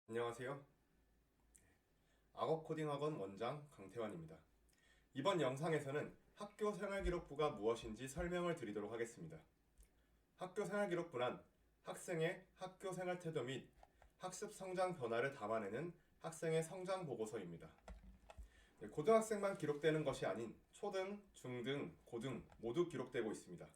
안녕하세요. 악어 코딩 학원 원장 강태환입니다. 이번 영상에서는 학교 생활기록부가 무엇인지 설명을 드리도록 하겠습니다. 학교 생활기록부란 학생의 학교 생활 태도 및 학습 성장 변화를 담아내는 학생의 성장 보고서입니다. 고등학생만 기록되는 것이 아닌 초등, 중등, 고등 모두 기록되고 있습니다.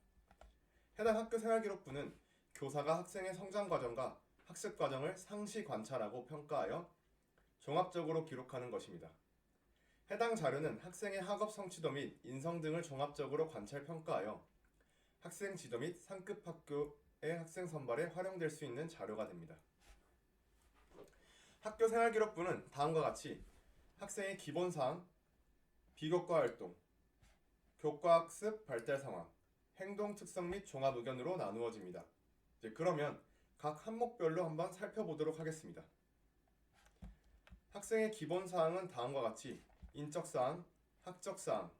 해당 학교 생활기록부는 교사가 학생의 성장 과정과 학습 과정을 상시 관찰하고 평가하여 종합적으로 기록하는 것입니다. 해당 자료는 학생의 학업 성취도 및 인성 등을 종합적으로 관찰 평가하여 학생 지도 및 상급 학교의 학생 선발에 활용될 수 있는 자료가 됩니다. 학교 생활기록부는 다음과 같이 학생의 기본사항, 비교과 활동, 교과 학습 발달 상황, 행동 특성 및 종합 의견으로 나누어집니다. 그러면 각 항목별로 한번 살펴보도록 하겠습니다. 학생의 기본사항은 다음과 같이 인적사항, 학적사항,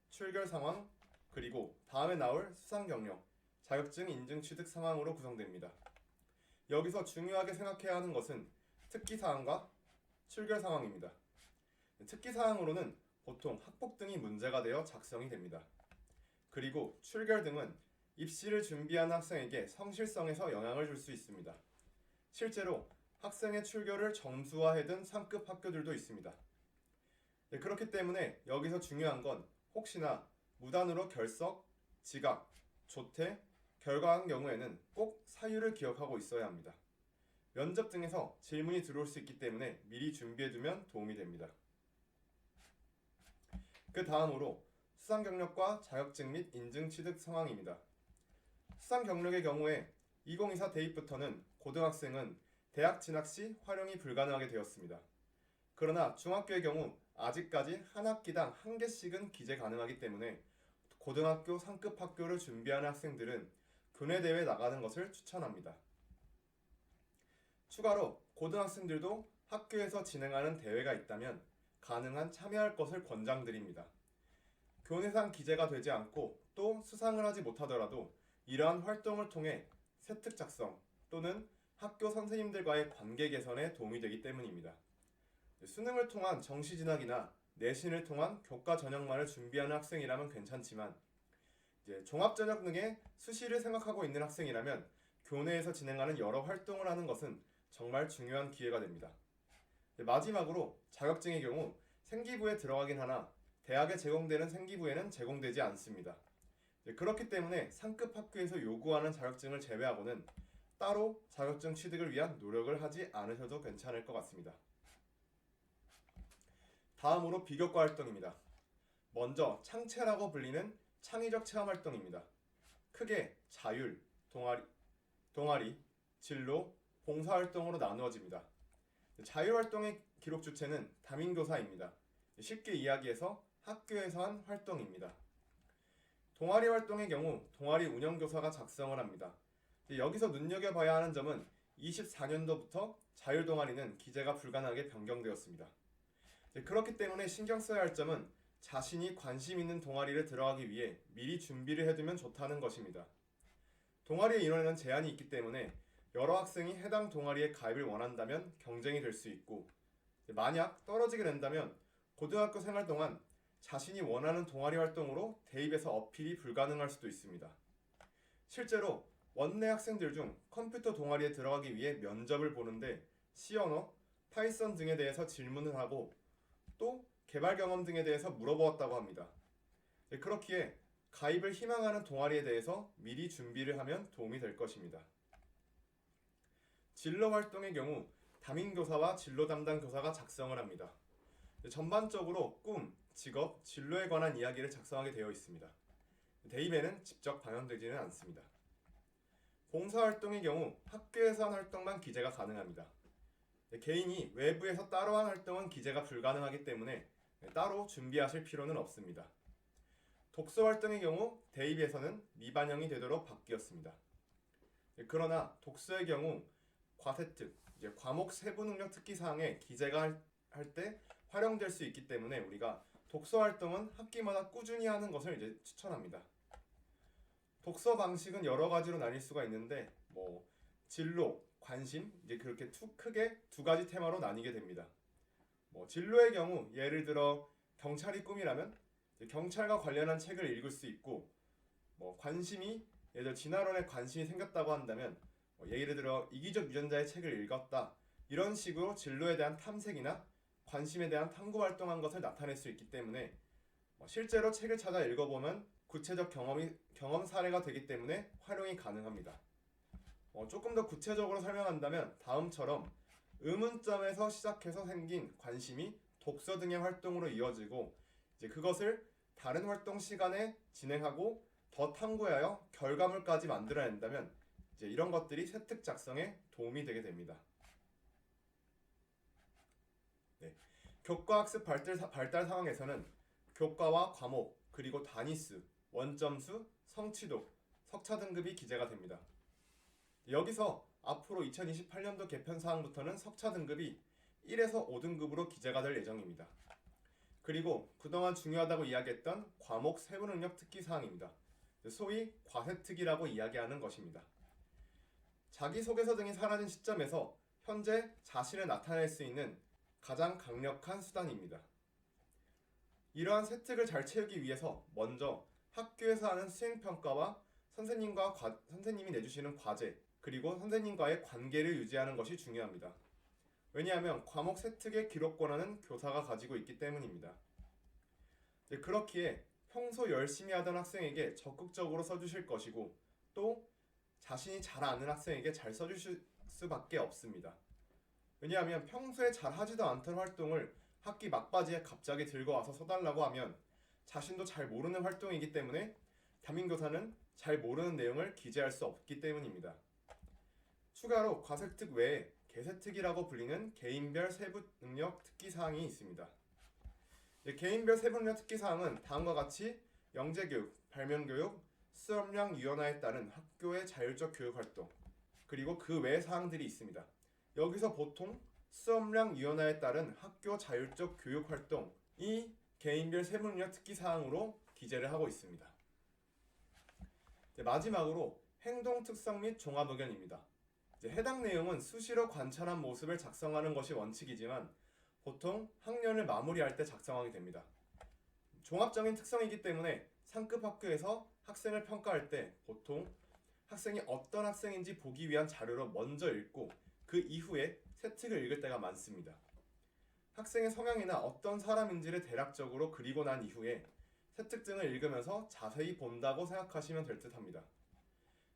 출결상황, 그리고 다음에 나올 수상경력, 자격증 인증 취득 상황으로 구성됩니다. 여기서 중요하게 생각해야 하는 것은 특기사항과 출결상황입니다. 특기사항으로는 보통 학폭 등이 문제가 되어 작성이 됩니다. 그리고 출결 등은 입시를 준비하는 학생에게 성실성에서 영향을 줄 수 있습니다. 실제로 학생의 출결을 점수화해둔 상급 학교들도 있습니다. 그렇기 때문에 여기서 중요한 건 혹시나 무단으로 결석, 지각, 조퇴, 결과한 경우에는 꼭 사유를 기억하고 있어야 합니다. 면접 등에서 질문이 들어올 수 있기 때문에 미리 준비해두면 도움이 됩니다. 그 다음으로 수상 경력과 자격증 및 인증 취득 상황입니다. 수상 경력의 경우에 2024 대입부터는 고등학생은 대학 진학 시 활용이 불가능하게 되었습니다. 그러나 중학교의 경우 아직까지 한 학기당 한 개씩은 기재 가능하기 때문에 고등학교 상급 학교를 준비하는 학생들은 교내대회에 나가는 것을 추천합니다. 추가로 고등학생들도 학교에서 진행하는 대회가 있다면 가능한 참여할 것을 권장드립니다. 교내상 기재가 되지 않고 또 수상을 하지 못하더라도 이러한 활동을 통해 세특 작성 또는 학교 선생님들과의 관계 개선에 도움이 되기 때문입니다. 수능을 통한 정시 진학이나 내신을 통한 교과 전형만을 준비하는 학생이라면 괜찮지만 종합 전형 등의 수시를 생각하고 있는 학생이라면 교내에서 진행하는 여러 활동을 하는 것은 정말 중요한 기회가 됩니다. 마지막으로 자격증의 경우 생기부에 들어가긴 하나 대학에 제공되는 생기부에는 제공되지 않습니다. 그렇기 때문에 상급 학교에서 요구하는 자격증을 제외하고는 따로 자격증 취득을 위한 노력을 하지 않으셔도 괜찮을 것 같습니다. 다음으로 비교과 활동입니다. 먼저 창체라고 불리는 창의적 체험 활동입니다. 크게 자율, 동아리, 진로, 봉사활동으로 나누어집니다. 자율활동의 기록 주체는 담임교사입니다. 쉽게 이야기해서 학교에서 한 활동입니다. 동아리 활동의 경우 동아리 운영교사가 작성을 합니다. 여기서 눈여겨봐야 하는 점은 24년도부터 자율동아리는 기재가 불가능하게 변경되었습니다. 그렇기 때문에 신경 써야 할 점은 자신이 관심 있는 동아리를 들어가기 위해 미리 준비를 해두면 좋다는 것입니다. 동아리의 인원에는 제한이 있기 때문에 여러 학생이 해당 동아리에 가입을 원한다면 경쟁이 될 수 있고 만약 떨어지게 된다면 고등학교 생활 동안 자신이 원하는 동아리 활동으로 대입에서 어필이 불가능할 수도 있습니다. 실제로 원내 학생들 중 컴퓨터 동아리에 들어가기 위해 면접을 보는데 C언어, 파이썬 등에 대해서 질문을 하고 또 개발 경험 등에 대해서 물어보았다고 합니다. 그렇기에 가입을 희망하는 동아리에 대해서 미리 준비를 하면 도움이 될 것입니다. 진로 활동의 경우 담임교사와 진로 담당 교사가 작성을 합니다. 전반적으로 꿈, 직업, 진로에 관한 이야기를 작성하게 되어 있습니다. 대입에는 직접 반영되지는 않습니다. 봉사활동의 경우 학교에서 한 활동만 기재가 가능합니다. 개인이 외부에서 따로 한 활동은 기재가 불가능하기 때문에 따로 준비하실 필요는 없습니다. 독서활동의 경우 대입에서는 미반영이 되도록 바뀌었습니다. 그러나 독서의 경우 과세특, 과목 세부 능력 특기 사항에 기재가 할 때 활용될 수 있기 때문에 우리가 독서 활동은 학기마다 꾸준히 하는 것을 추천합니다. 독서 방식은 여러 가지로 나뉠 수가 있는데 진로, 관심, 이제 그렇게 크게 두 가지 테마로 나뉘게 됩니다. 진로의 경우 예를 들어 경찰이 꿈이라면 경찰과 관련한 책을 읽을 수 있고, 관심이 예를 들어 진화론에 관심이 생겼다고 한다면 예를 들어 이기적 유전자의 책을 읽었다, 이런 식으로 진로에 대한 탐색이나 관심에 대한 탐구 활동한 것을 나타낼 수 있기 때문에 실제로 책을 찾아 읽어보면 구체적 경험 사례가 되기 때문에 활용이 가능합니다. 조금 더 구체적으로 설명한다면 다음처럼 의문점에서 시작해서 생긴 관심이 독서 등의 활동으로 이어지고, 이제 그것을 다른 활동 시간에 진행하고 더 탐구하여 결과물까지 만들어낸다면 이제 이런 것들이 세특 작성에 도움이 되게 됩니다. 네. 교과학습 발달 상황에서는 교과와 과목, 그리고 단위수, 원점수, 성취도, 석차 등급이 기재가 됩니다. 여기서 앞으로 2028년도 개편 사항부터는 석차 등급이 1에서 5등급으로 기재가 될 예정입니다. 그리고 그동안 중요하다고 이야기했던 과목 세부 능력 특기 사항입니다. 소위 과세특이라고 이야기하는 것입니다. 자기소개서 등이 사라진 시점에서 현재 자신을 나타낼 수 있는 가장 강력한 수단입니다. 이러한 세특을 잘 채우기 위해서 먼저 학교에서 하는 수행평가와 선생님이 내주시는 과제, 그리고 선생님과의 관계를 유지하는 것이 중요합니다. 왜냐하면 과목 세특의 기록 권한은 교사가 가지고 있기 때문입니다. 그렇기에 평소 열심히 하던 학생에게 적극적으로 써주실 것이고, 또 자신이 잘 아는 학생에게 잘 써주실 수밖에 없습니다. 왜냐하면 평소에 잘 하지도 않던 활동을 학기 막바지에 갑자기 들고 와서 써달라고 하면 자신도 잘 모르는 활동이기 때문에 담임교사는 잘 모르는 내용을 기재할 수 없기 때문입니다. 추가로 과세특 외에 개세특이라고 불리는 개인별 세부 능력 특기 사항이 있습니다. 개인별 세부 능력 특기 사항은 다음과 같이 영재교육, 발명교육, 수업량 유연화에 따른 학교의 자율적 교육 활동, 그리고 그 외의 사항들이 있습니다. 여기서 보통 수업량 유연화에 따른 학교 자율적 교육 활동이 개인별 세부 능력 특기 사항으로 기재를 하고 있습니다. 마지막으로 행동 특성 및 종합 의견입니다. 해당 내용은 수시로 관찰한 모습을 작성하는 것이 원칙이지만 보통 학년을 마무리할 때 작성하게 됩니다. 종합적인 특성이기 때문에 상급 학교에서 학생을 평가할 때 보통 학생이 어떤 학생인지 보기 위한 자료로 먼저 읽고 그 이후에 세특을 읽을 때가 많습니다. 학생의 성향이나 어떤 사람인지를 대략적으로 그리고 난 이후에 세특 등을 읽으면서 자세히 본다고 생각하시면 될 듯합니다.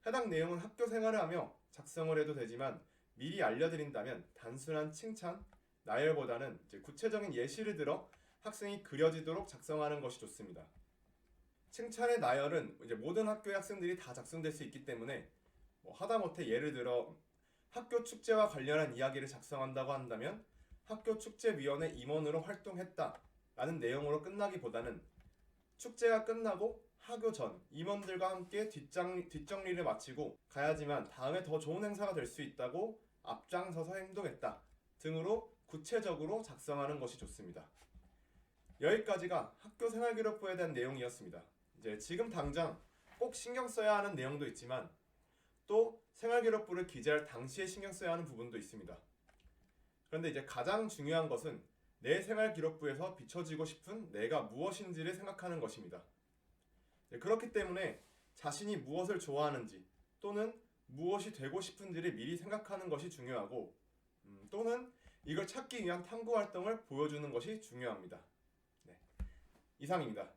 해당 내용은 학교 생활을 하며 작성을 해도 되지만 미리 알려드린다면 단순한 칭찬, 나열보다는 구체적인 예시를 들어 학생이 그려지도록 작성하는 것이 좋습니다. 칭찬의 나열은 모든 학교의 학생들이 다 작성될 수 있기 때문에 하다못해 예를 들어 학교 축제와 관련한 이야기를 작성한다고 한다면 학교 축제위원회 임원으로 활동했다 라는 내용으로 끝나기보다는 축제가 끝나고 하교 전 임원들과 함께 뒷정리를 마치고 가야지만 다음에 더 좋은 행사가 될 수 있다고 앞장서서 행동했다 등으로 구체적으로 작성하는 것이 좋습니다. 여기까지가 학교 생활기록부에 대한 내용이었습니다. 지금 당장 꼭 신경 써야 하는 내용도 있지만 또 생활기록부를 기재할 당시에 신경 써야 하는 부분도 있습니다. 그런데 가장 중요한 것은 내 생활기록부에서 비춰지고 싶은 내가 무엇인지를 생각하는 것입니다. 그렇기 때문에 자신이 무엇을 좋아하는지 또는 무엇이 되고 싶은지를 미리 생각하는 것이 중요하고, 또는 이걸 찾기 위한 탐구 활동을 보여주는 것이 중요합니다. 네, 이상입니다.